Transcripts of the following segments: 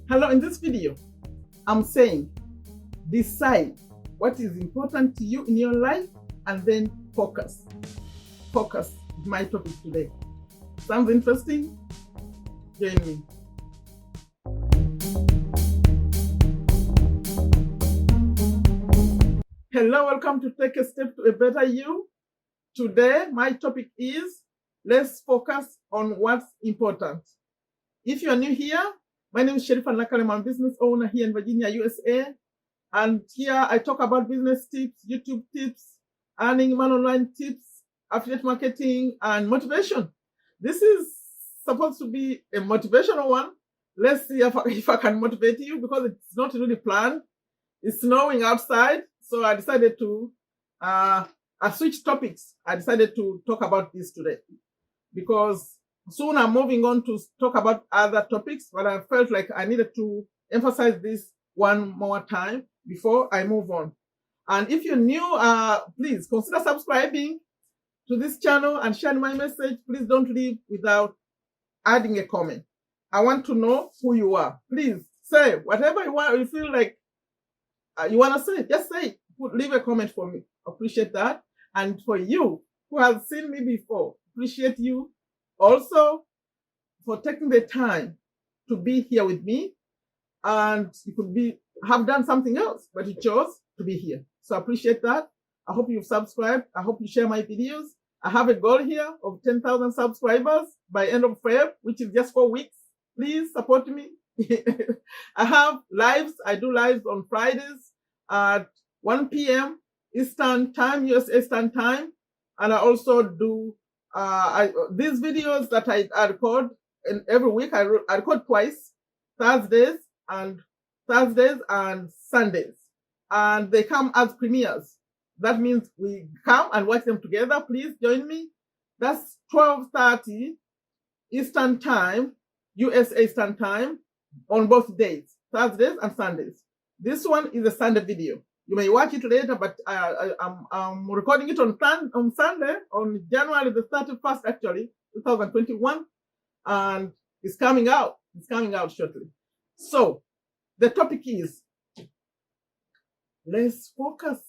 Hello, in this video, I'm saying decide what is important to you in your life and then focus. Focus is my topic today. Sounds interesting? Join me. Hello, welcome to Take a Step to a Better You. Today, my topic is let's focus on what's important. If you're new here, my name is Sherifa, Nakalema. I'm a business owner here in Virginia, USA. And here I talk about business tips, YouTube tips, earning money online tips, affiliate marketing, and motivation. This is supposed to be a motivational one. Let's see if I can motivate you because it's not really planned. It's snowing outside, so I decided to I switched topics. I decided to talk about this today because soon I'm moving on to talk about other topics, but I felt like I needed to emphasize this one more time before I move on. And if you're new, please consider subscribing to this channel and sharing my message. Please don't leave without adding a comment. I want to know who you are. Please say whatever you want. You feel like you want to say, just say it. Leave a comment for me. Appreciate that. And for you who have seen me before, appreciate you also for taking the time to be here with me. And you could have done something else, but you chose to be here. So I appreciate that. I hope you've subscribed. I hope you share my videos. I have a goal here of 10,000 subscribers by end of Feb, which is just 4 weeks. Please support me. I have lives. I do lives on Fridays at 1 p.m. Eastern Time, US Eastern Time. And I also do these videos that I record every week. I record twice, Thursdays and Sundays. And they come as premieres. That means we come and watch them together. Please join me. That's 12:30 Eastern Time, US Eastern Time, on both days, Thursdays and Sundays. This one is a Sunday video. You may watch it later, but I'm recording it on Sunday, on January the 31st, actually, 2021. And it's coming out. It's coming out shortly. So the topic is let's focus,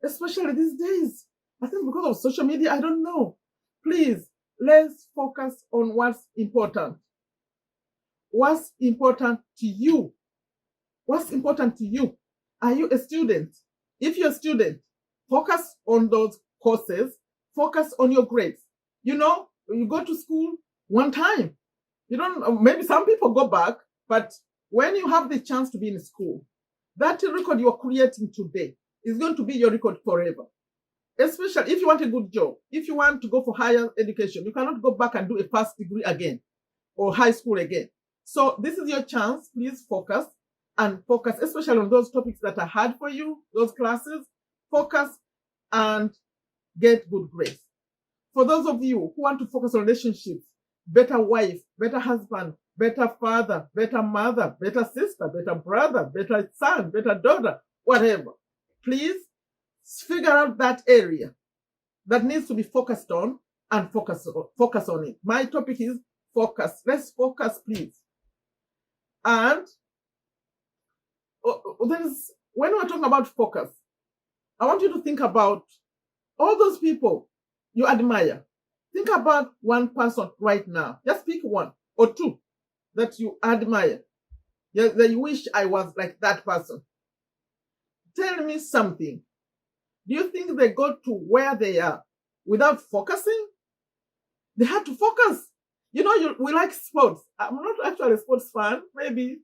especially these days. I think because of social media, I don't know. Please, let's focus on what's important. What's important to you? What's important to you? Are you a student? If you're a student, focus on those courses. Focus on your grades. You know, you go to school one time. You don't, maybe some people go back, but when you have the chance to be in school, that record you're creating today is going to be your record forever. Especially if you want a good job, if you want to go for higher education, you cannot go back and do a first degree again or high school again. So this is your chance. Please focus and focus, especially on those topics that are hard for you, those classes. Focus and get good grades. For those of you who want to focus on relationships, better wife, better husband, better father, better mother, better sister, better brother, better son, better daughter, whatever, please figure out that area that needs to be focused on and focus on it. My topic is focus. Let's focus, please. And when we're talking about focus, I want you to think about all those people you admire. Think about one person right now. Just pick one or two that you admire. That you wish I was like that person. Tell me something. Do you think they got to where they are without focusing? They had to focus. You know, we like sports. I'm not actually a sports fan. Maybe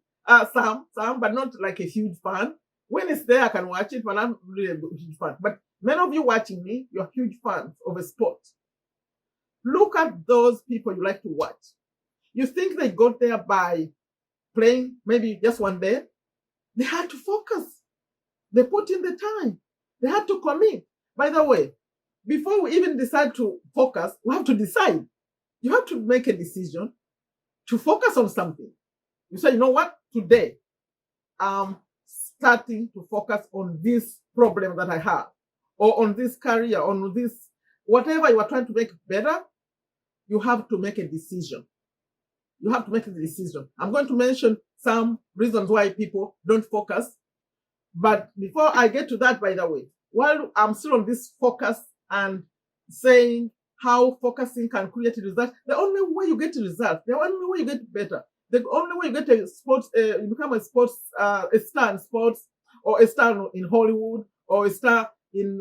some, but not like a huge fan. When it's there, I can watch it, but I'm not really a huge fan. But many of you watching me, you're huge fans of a sport. Look at those people you like to watch. You think they got there by playing maybe just one day? They had to focus. They put in the time. They had to commit. By the way, before we even decide to focus, we have to decide. You have to make a decision to focus on something. You say, you know what? Today, I'm starting to focus on this problem that I have, or on this career, on this, whatever you are trying to make better, you have to make a decision. You have to make the decision. I'm going to mention some reasons why people don't focus. But before I get to that, by the way, while I'm still on this focus and saying how focusing can create results, the only way you get results, the only way you get better, the only way you get a sports, you become a sports, a star in sports, or a star in Hollywood, or a star in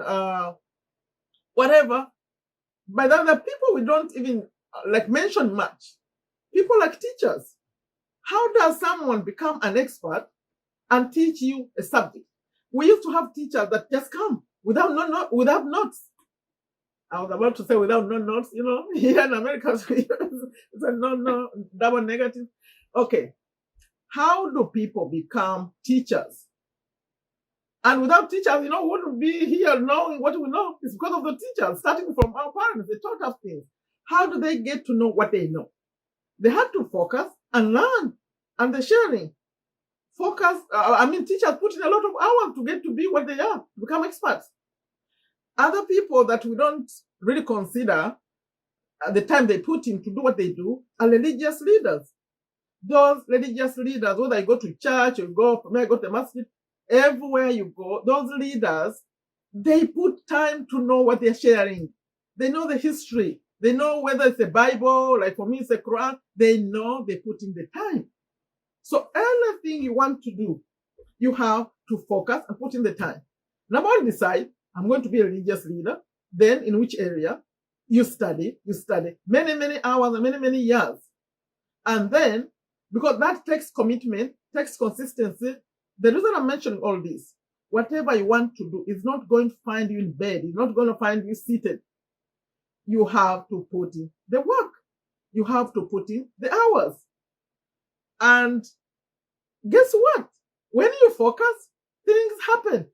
whatever. By the people we don't even like mention much. People like teachers. How does someone become an expert and teach you a subject? We used to have teachers that just come without notes. I was about to say without no notes, here in America, it's a no, double negative. Okay. How do people become teachers? And without teachers, we wouldn't be here knowing what we know. It's because of the teachers, starting from our parents. They taught us things. How do they get to know what they know? They had to focus and learn, and the sharing. Focus, teachers put in a lot of hours to get to be what they are, to become experts. Other people that we don't really consider the time they put in to do what they do are religious leaders. Those religious leaders, whether you go to church or you go to masjid, everywhere you go, those leaders, they put time to know what they're sharing. They know the history. They know whether it's a Bible, like for me it's a Quran. They know, they put in the time. So anything you want to do, you have to focus and put in the time. Number one, decide, I'm going to be a religious leader. Then in which area? You study many, many hours and many, many years. And then, because that takes commitment, takes consistency, the reason I'm mentioning all this, whatever you want to do is not going to find you in bed. It's not going to find you seated. You have to put in the work. You have to put in the hours. And guess what? When you focus, things happen.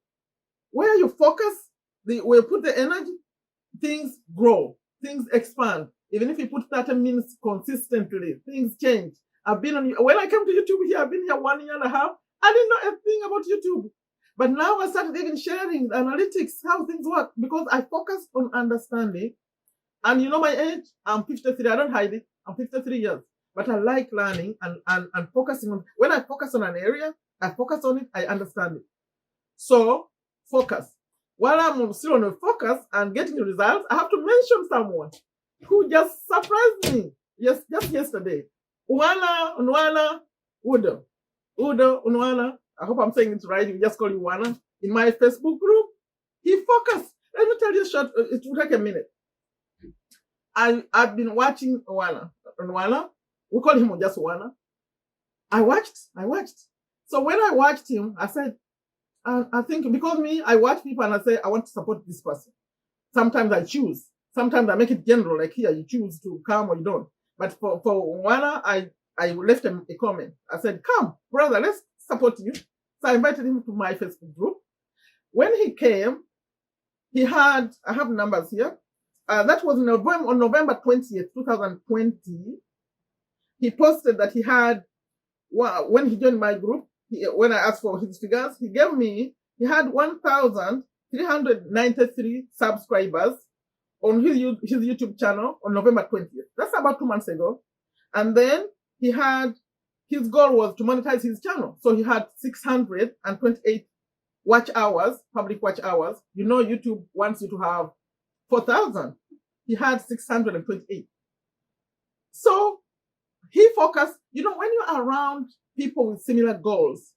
Where you focus, where you put the energy, things grow, things expand. Even if you put 30 minutes consistently, things change. When I came to YouTube here, I've been here 1 year and a half. I didn't know a thing about YouTube. But now I started even sharing the analytics, how things work, because I focused on understanding. And you know my age? I'm 53. I don't hide it. I'm 53 years. But I like learning and focusing on. When I focus on an area, I focus on it, I understand it. So, focus. While I'm still on a focus and getting the results, I have to mention someone who just surprised me. Yes, just yesterday. Unwana, Udo, Unwana. I hope I'm saying it right. You just call you Wana. In my Facebook group, he focused. Let me tell you short. It will take a minute. I've been watching Unwana. We call him just Wana. I watched. So when I watched him, I said, I think because I watch people and I say, I want to support this person. Sometimes I choose. Sometimes I make it general, like here, you choose to come or you don't. But for Wana, I left him a comment. I said, come, brother, let's support you. So I invited him to my Facebook group. When he came, I have numbers here. That was on November 20th, 2020. He posted that he had, when he joined my group, when I asked for his figures, he had 1,393 subscribers on his YouTube channel on November 20th. That's about 2 months ago. And then his goal was to monetize his channel. So he had 628 watch hours, public watch hours. YouTube wants you to have 4,000. He had 628. So he focused, when you're around people with similar goals,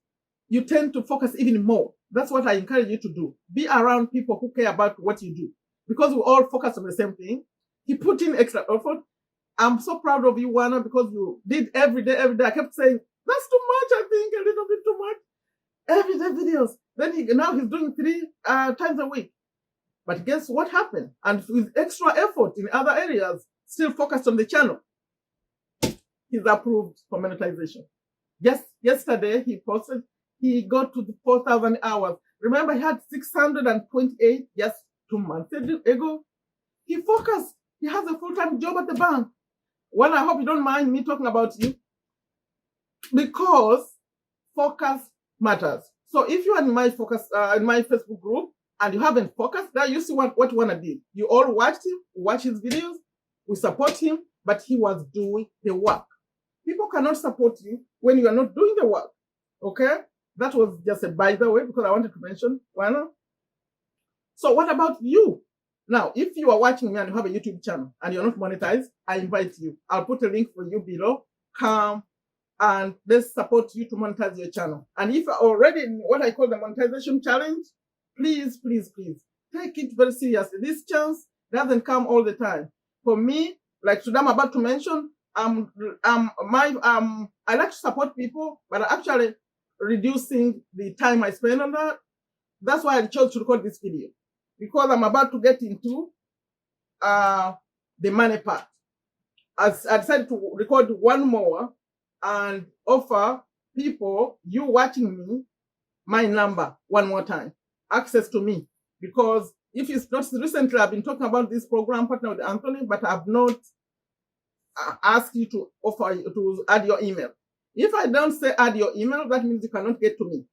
you tend to focus even more. That's what I encourage you to do. Be around people who care about what you do. Because we all focus on the same thing. He put in extra effort. I'm so proud of you, Wana, because you did every day. I kept saying, that's too much, I think, a little bit too much. Everyday videos. Then now he's doing 3 times a week. But guess what happened? And with extra effort in other areas, still focused on the channel. He's approved for monetization. Yesterday he posted, he got to the 4,000 hours. Remember, he had 628 just 2 months ago. He focused. He has a full-time job at the bank. Well, I hope you don't mind me talking about you, because focus matters. So if you are in my Facebook group and you haven't focused, now you see what Wana did. You all watched him, watch his videos, we support him, but he was doing the work. People cannot support you when you are not doing the work. Okay? That was just a by the way, because I wanted to mention one. So what about you? Now, if you are watching me and you have a YouTube channel and you're not monetized, I invite you. I'll put a link for you below. Come and let's support you to monetize your channel. And if you're already in what I call the monetization challenge, please, please, please take it very seriously. This chance doesn't come all the time. For me, like today I'm about to mention, I like to support people, but I'm actually reducing the time I spend on that. That's why I chose to record this video, because I'm about to get into the money part. I decided to record one more and offer people, you watching me, my number one more time, access to me. Because if it's not recently, I've been talking about this program, Partner with Anthony, but I've not asked you to offer to add your email. If I don't say add your email, that means you cannot get to me.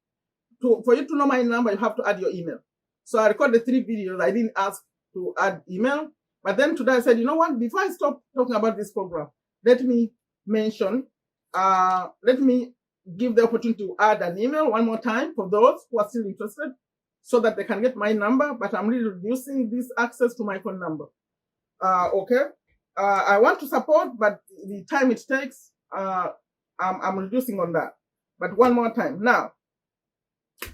For you to know my number, you have to add your email. So I recorded 3 videos. I didn't ask to add email. But then today I said, you know what? Before I stop talking about this program, let me mention, let me give the opportunity to add an email one more time for those who are still interested, so that they can get my number. But I'm really reducing this access to my phone number. Okay. I want to support, but the time it takes, I'm reducing on that. But one more time. Now,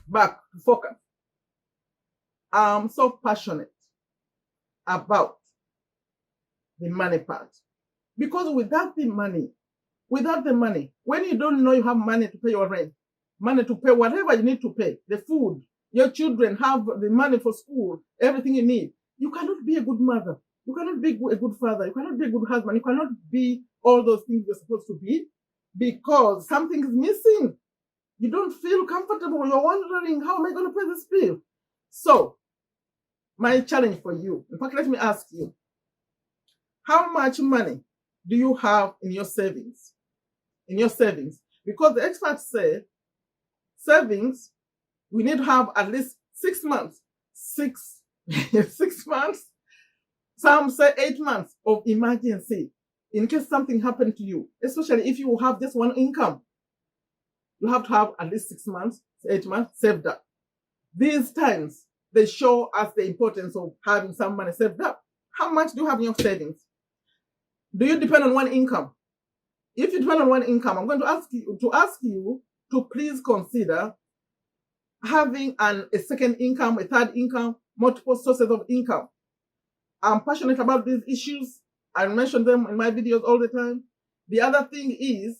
back to focus. I'm so passionate about the money part, because without the money, when you don't know you have money to pay your rent, money to pay whatever you need to pay, the food, your children have the money for school, everything you need, you cannot be a good mother, you cannot be a good father, you cannot be a good husband, you cannot be all those things you're supposed to be, because something is missing. You don't feel comfortable. You're wondering, how am I going to pay this bill? So, my challenge for you, in fact, let me ask you, how much money do you have in your savings? In your savings? Because the experts say savings, we need to have at least 6 months, 6 months, some say 8 months of emergency in case something happened to you, especially if you have just one income. You have to have at least 6 months, 8 months saved up. These times, they show us the importance of having some money saved up. How much do you have in your savings? Do you depend on one income? If you depend on one income, I'm going to ask you to please consider having a second income, a third income, multiple sources of income. I'm passionate about these issues. I mention them in my videos all the time. The other thing is,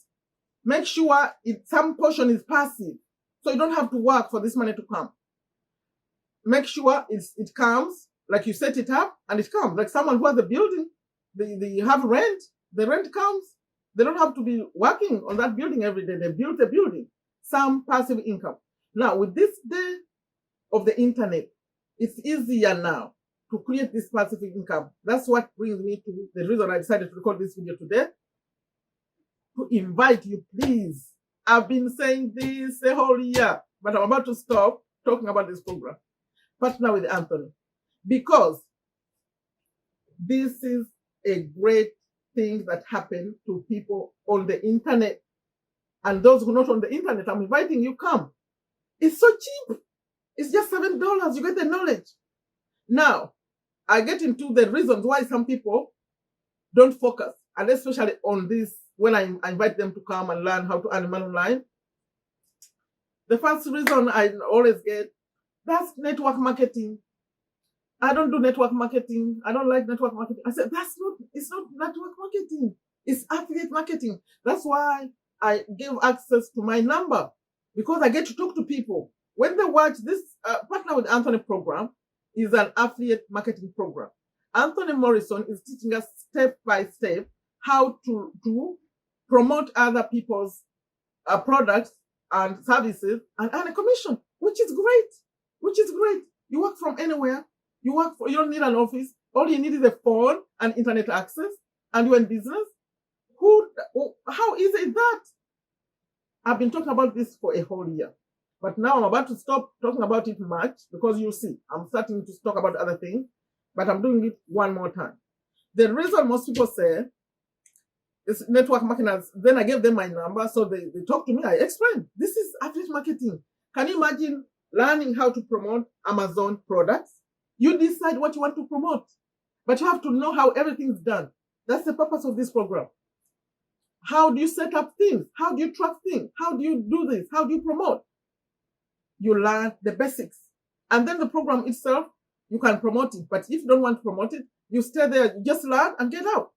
make sure some portion is passive, so you don't have to work for this money to come. Make sure it comes, like you set it up and it comes. Like someone who has a building, they have rent, the rent comes. They don't have to be working on that building every day. They build the building. Some passive income. Now, with this day of the internet, it's easier now to create this passive income. That's what brings me to the reason I decided to record this video today. To invite you, please. I've been saying this a whole year, but I'm about to stop talking about this program. Partner with Anthony. Because this is a great thing that happened to people on the internet. And those who are not on the internet, I'm inviting you, come. It's so cheap. It's just $7. You get the knowledge. Now, I get into the reasons why some people don't focus, and especially on this, when I invite them to come and learn how to earn money online. The first reason I always get, that's network marketing. I don't do network marketing. I don't like network marketing. I said, it's not network marketing. It's affiliate marketing. That's why I give access to my number, because I get to talk to people. When they watch this Partner with Anthony program, is an affiliate marketing program. Anthony Morrison is teaching us step by step how to promote other people's products and services and earn a commission, which is great. You work from anywhere. You don't need an office. All you need is a phone and internet access, and you're in business. How easy is that? I've been talking about this for a whole year, but now I'm about to stop talking about it much, because you see, I'm starting to talk about other things, but I'm doing it one more time. The reason most people say It's network marketers. Then I gave them my number, so they talked to me. I explained, this is affiliate marketing. Can you imagine learning how to promote Amazon products? You decide what you want to promote, but you have to know how everything's done. That's the purpose of this program. How do you set up things? How do you track things? How do you do this? How do you promote? You learn the basics. And then the program itself, you can promote it. But if you don't want to promote it, you stay there, just learn and get out.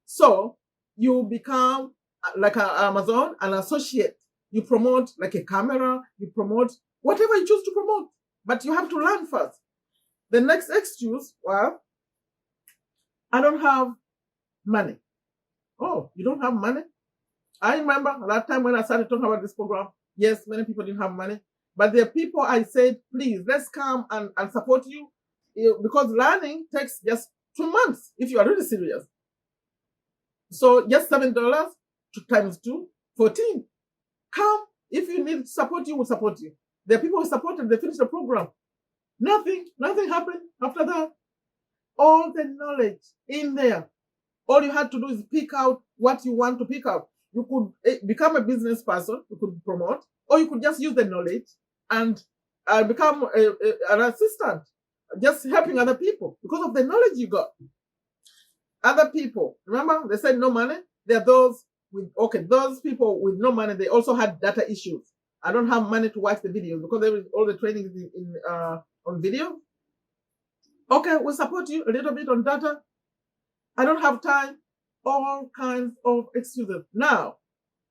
So you become like Amazon, an associate. You promote like a camera, you promote whatever you choose to promote. But you have to learn first. The next excuse, well, I don't have money. Oh, you don't have money? I remember that time when I started talking about this program, yes, many people didn't have money. But there are people I said, please, let's come and support you. Because learning takes just 2 months if you are really serious. So just $7 times 2, 14. Come. If you need support, you will support you. There are people who supported, they finished the program. Nothing happened after that. All the knowledge in there. All you had to do is pick out what you want to pick out. You could become a business person, you could promote, or you could just use the knowledge and become an assistant, just helping other people because of the knowledge you got. Other people, remember, they said no money. There are those people with no money, they also had data issues. I don't have money to watch the videos because all the training is on video. Okay, we'll support you a little bit on data. I don't have time. All kinds of excuses. Now,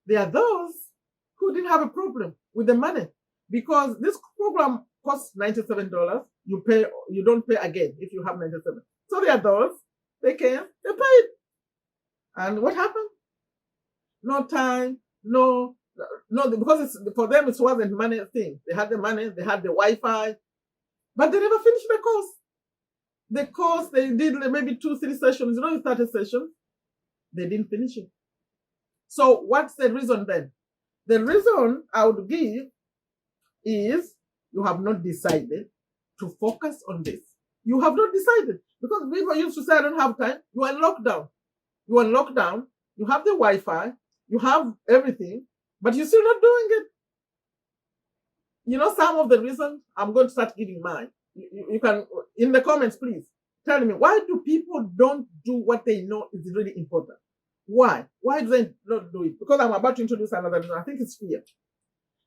there are those who didn't have a problem with the money because this program costs $97. You don't pay again if you have 97. So there are those, they paid. And what happened? No time, no, because for them it wasn't money thing. They had the money, they had the Wi-Fi, but they never finished the course. The course, they did maybe 2-3 sessions. You started sessions. They didn't finish it. So what's the reason then? The reason I would give is you have not decided to focus on this. You have not decided. Because people used to say, I don't have time. You are in lockdown. You have the Wi-Fi. You have everything. But you're still not doing it. Some of the reasons, I'm going to start giving mine. You can, in the comments, please tell me, why do people don't do what they know is really important? Why do they not do it? Because I'm about to introduce another reason. I think it's fear.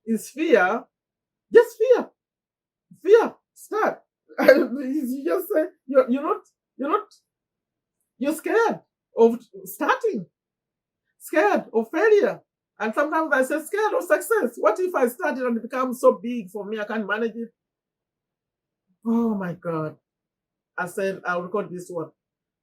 It's fear. Just fear. Start. You just say you're scared of starting, scared of failure. And sometimes I say scared of success. What if I started and it becomes so big for me I can't manage it? Oh my God. I said, I'll record this one.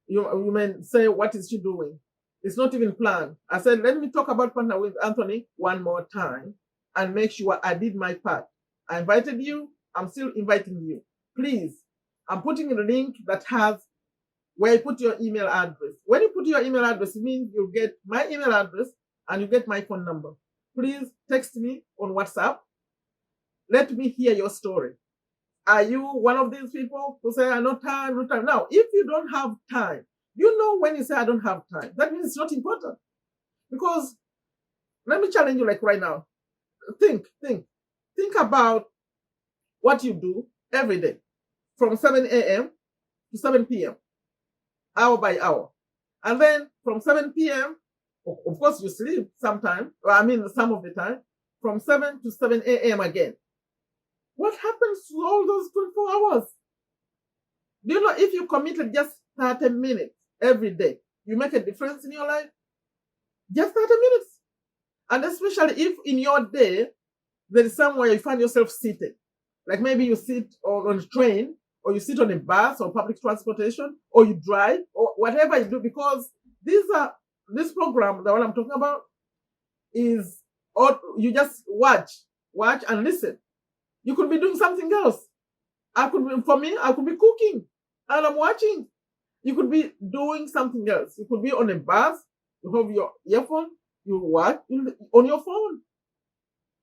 You may say, what is she doing? It's not even planned. I said, let me talk about Partner with Anthony one more time and make sure I did my part. I invited you. I'm still inviting you. Please, I'm putting a link that has where you put your email address. When you put your email address, it means you get my email address and you get my phone number. Please text me on WhatsApp. Let me hear your story. Are you one of these people who say, no time? Now, if you don't have time, when you say, I don't have time, that means it's not important. Because, let me challenge you like right now. Think about what you do every day from 7 a.m. to 7 p.m., hour by hour. And then from 7 p.m., of course you sleep sometime, some of the time, from 7 to 7 a.m. again. What happens to all those 24 hours? Do you know if you committed just 30 minutes every day, you make a difference in your life? Just 30 minutes. And especially if in your day, there is somewhere you find yourself seated. Like maybe you sit on a train, or you sit on a bus or public transportation, or you drive, or whatever you do, because this program, the one I'm talking about, is, or you just watch and listen. You could be doing something else. I could be cooking and I'm watching. You could be doing something else. You could be on a bus, you have your earphone, you watch on your phone.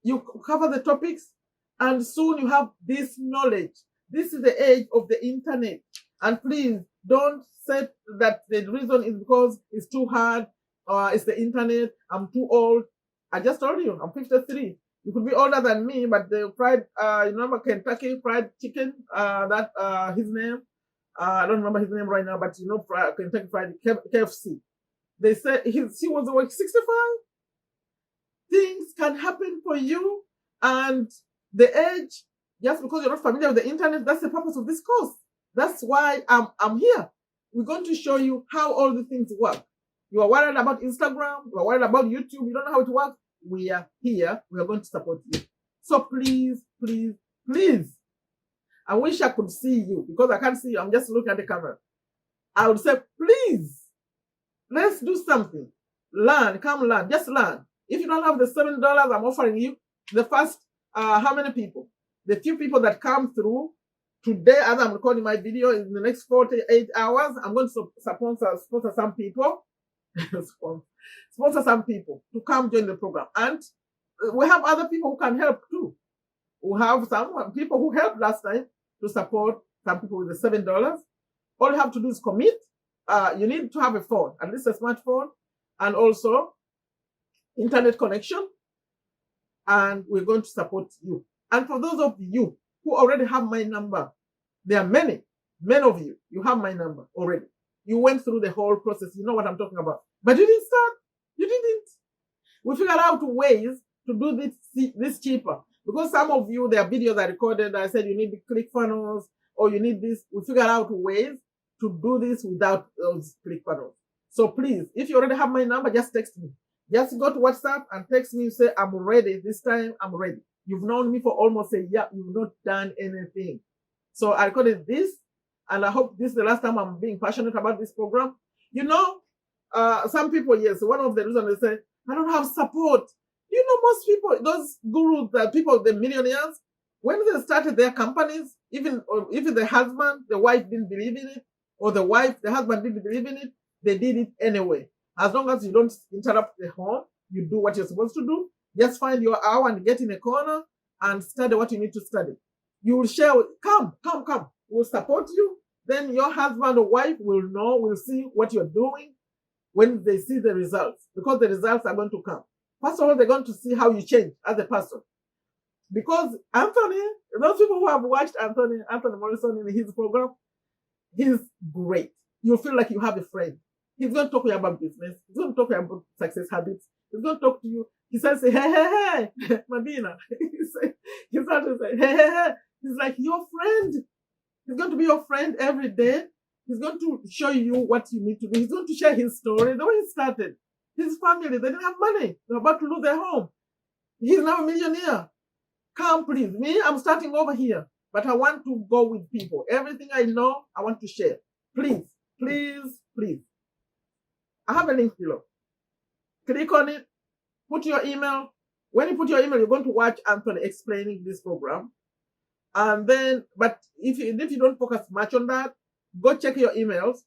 You cover the topics and soon you have this knowledge. This is the age of the internet. And please don't say that the reason is because it's too hard it's the internet, I'm too old. I just told you, I'm 53. You could be older than me, but the fried, you remember Kentucky Fried Chicken, his name, I don't remember his name right now, but Kentucky Fried KFC. They said he was like 65. Things can happen for you, and the age, just because you're not familiar with the internet, that's the purpose of this course. That's why I'm here. We're going to show you how all the things work. You are worried about Instagram, you are worried about YouTube, you don't know how it works. We are here. We are going to support you. So please, please, please. I wish I could see you because I can't see you. I'm just looking at the camera. I would say, please, let's do something. Learn, come learn, just learn. If you don't have the $7 I'm offering you, the first, how many people? The few people that come through today, as I'm recording my video, in the next 48 hours, I'm going to sponsor some people. Sponsor some people to come join the program. And we have other people who can help too. We have some people who helped last time to support some people with the $7. All you have to do is commit. You need to have a phone, at least a smartphone, and also internet connection. And we're going to support you. And for those of you who already have my number, there are many of you, you have my number already. You went through the whole process. You know what I'm talking about. But you didn't start. You didn't. We figured out ways to do this cheaper. Because some of you, their videos are recorded. I said you need the ClickFunnels or you need this. We figured out ways to do this without those ClickFunnels. So please, if you already have my number, just text me. Just go to WhatsApp and text me. Say, I'm ready. This time, I'm ready. You've known me for almost a year. You've not done anything. So I recorded this. And I hope this is the last time I'm being passionate about this program. You know, some people, yes, one of the reasons they say, I don't have support. You know, most people, those gurus, the people, the millionaires, when they started their companies, even if the husband, the wife didn't believe in it, or the husband didn't believe in it, they did it anyway. As long as you don't interrupt the home, you do what you're supposed to do. Just find your hour and get in a corner and study what you need to study. You will share, come. We'll support you. Then your husband or wife will see what you're doing when they see the results, because the results are going to come. First of all, they're going to see how you change as a person. Because Anthony, those people who have watched Anthony Morrison in his program, he's great. You'll feel like you have a friend. He's going to talk to you about business. He's going to talk to you about success habits. He's going to talk to you. He says, hey, Madina. He starts to say, hey. He's like your friend. He's going to be your friend every day. He's going to show you what you need to do. He's going to share his story, the way he started. His family, they didn't have money. They're about to lose their home. He's now a millionaire. Come, please. Me, I'm starting over here. But I want to go with people. Everything I know, I want to share. Please, please, please. I have a link below. Click on it. Put your email. When you put your email, you're going to watch Anthony explaining this program. And then, but if you don't focus much on that, go check your emails.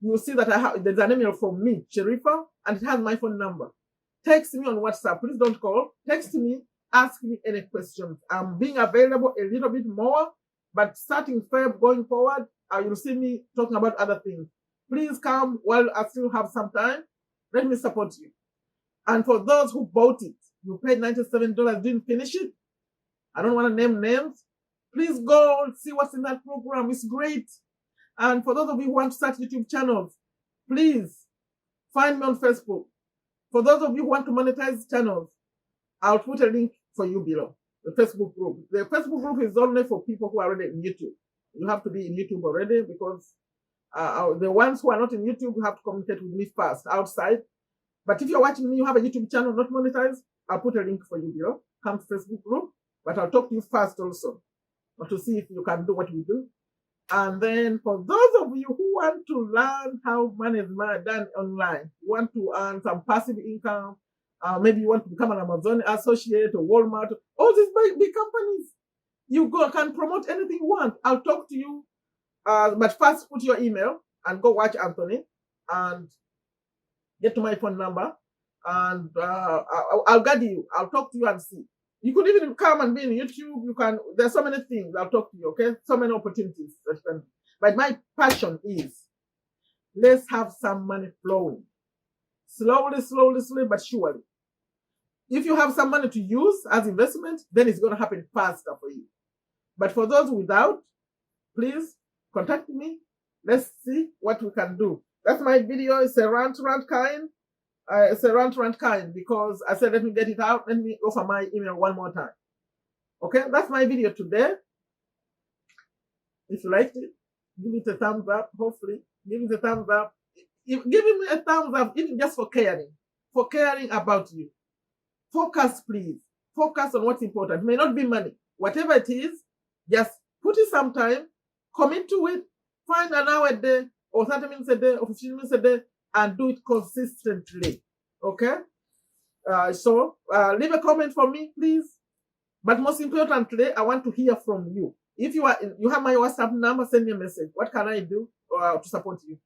You'll see that there's an email from me, Sherifa, and it has my phone number. Text me on WhatsApp. Please don't call. Text me. Ask me any questions. I'm being available a little bit more, but starting Feb going forward, you'll see me talking about other things. Please come while I still have some time. Let me support you. And for those who bought it, you paid $97, didn't finish it. I don't want to name names. Please go and see what's in that program. It's great. And for those of you who want to start YouTube channels, please find me on Facebook. For those of you who want to monetize channels, I'll put a link for you below. The Facebook group. The Facebook group is only for people who are already in YouTube. You have to be in YouTube already because the ones who are not in YouTube have to communicate with me first outside. But if you're watching me, you have a YouTube channel not monetized, I'll put a link for you below. Come to Facebook group. But I'll talk to you first also, to see if you can do what we do. And then for those of you who want to learn how money is done online, you want to earn some passive income, maybe you want to become an Amazon associate or Walmart, all these big companies, you can promote anything you want. I'll talk to you, but first put your email and go watch Anthony and get to my phone number, and I'll guide you. I'll talk to you and see. You could even come and be in YouTube. You can. There's so many things. I'll talk to you. Okay, so many opportunities that you can. But my passion is, let's have some money flowing. slowly, but surely. If you have some money to use as investment, then it's going to happen faster for you. But for those without, please contact me. Let's see what we can do. That's my video. It's a rant kind. It's a rant kind because I said, let me get it out. Let me offer my email one more time. Okay, that's my video today. If you liked it, give it a thumbs up. Hopefully, give it a thumbs up. Give me a thumbs up, even just for caring about you. Focus, please. Focus on what's important. It may not be money. Whatever it is, just put it some time, commit to it, find an hour a day, or 30 minutes a day, or 15 minutes a day, and do it consistently. Okay? So leave a comment for me, please. But most importantly, I want to hear from you. If you have my WhatsApp number, send me a message. What can I do to support you?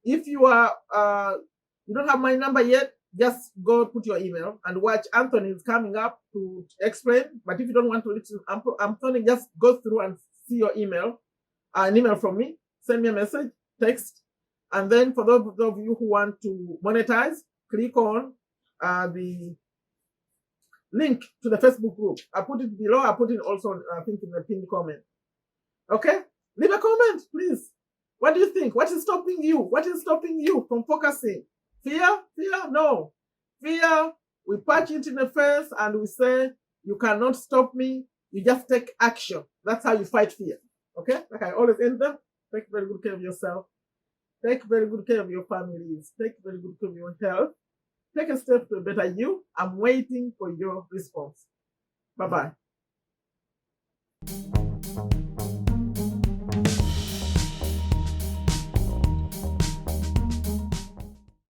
If you don't have my number yet, just go put your email and watch. Anthony is coming up to explain. But if you don't want to listen, Anthony, just go through and see your email, an email from me. Send me a message, text. And then for those of you who want to monetize, click on the link to the Facebook group. I put it below. I put it also, I think, in the pinned comment. Okay? Leave a comment, please. What do you think? What is stopping you? What is stopping you from focusing? Fear? Fear? No. Fear, we punch it in the face and we say, you cannot stop me. You just take action. That's how you fight fear. Okay? Like I always end them. Take very good care of yourself. Take very good care of your families. Take very good care of your health. Take a step to a better you. I'm waiting for your response. Bye-bye.